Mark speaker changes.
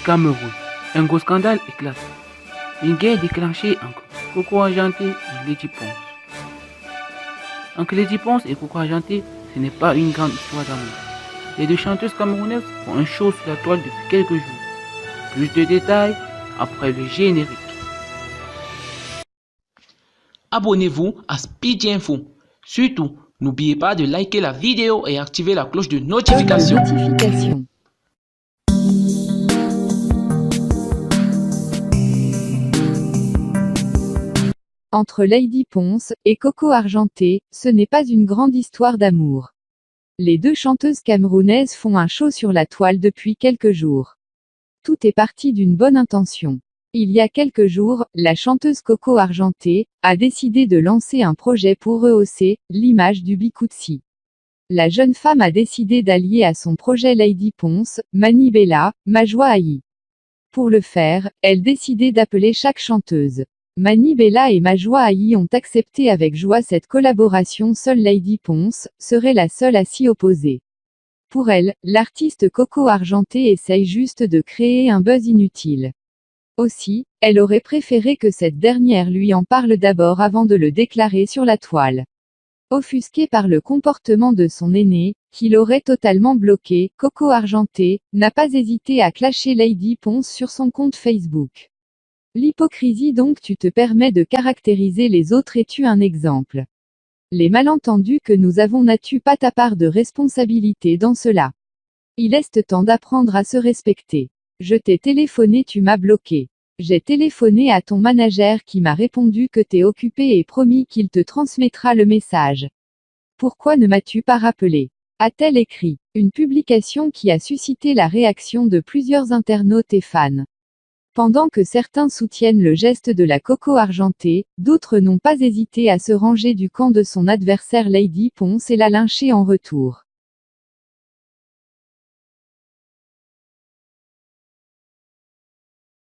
Speaker 1: Cameroun, un gros scandale éclate. Une guerre déclenchée entre Coco Argenté et Lady Ponce. Entre Lady Ponce et Coco Argenté, ce n'est pas une grande histoire d'amour. Les deux chanteuses camerounaises font un show sur la toile depuis quelques jours. Plus de détails après le générique.
Speaker 2: Abonnez-vous à Speedy Info. Surtout, n'oubliez pas de liker la vidéo et activer la cloche de notification.
Speaker 3: Entre Lady Ponce et Coco Argenté, ce n'est pas une grande histoire d'amour. Les deux chanteuses camerounaises font un show sur la toile depuis quelques jours. Tout est parti d'une bonne intention. Il y a quelques jours, la chanteuse Coco Argenté a décidé de lancer un projet pour rehausser l'image du Bikutsi. La jeune femme a décidé d'allier à son projet Lady Ponce, Mani Bella, Majwa Ayi. Pour le faire, elle décidait d'appeler chaque chanteuse. Mani Bella et Majwa Ayi ont accepté avec joie cette collaboration. Seule Lady Ponce serait la seule à s'y opposer. Pour elle, l'artiste Coco Argenté essaye juste de créer un buzz inutile. Aussi, elle aurait préféré que cette dernière lui en parle d'abord avant de le déclarer sur la toile. Offusquée par le comportement de son aîné, qui l'aurait totalement bloqué, Coco Argenté n'a pas hésité à clasher Lady Ponce sur son compte Facebook. L'hypocrisie donc tu te permets de caractériser les autres es-tu un exemple? Les malentendus que nous avons n'as-tu pas ta part de responsabilité dans cela? Il est temps d'apprendre à se respecter. Je t'ai téléphoné tu m'as bloqué. J'ai téléphoné à ton manager qui m'a répondu que t'es occupé et promis qu'il te transmettra le message. Pourquoi ne m'as-tu pas rappelé? A-t-elle écrit. Une publication qui a suscité la réaction de plusieurs internautes et fans. Pendant que certains soutiennent le geste de la Coco Argenté, d'autres n'ont pas hésité à se ranger du camp de son adversaire Lady Ponce et la lyncher en retour.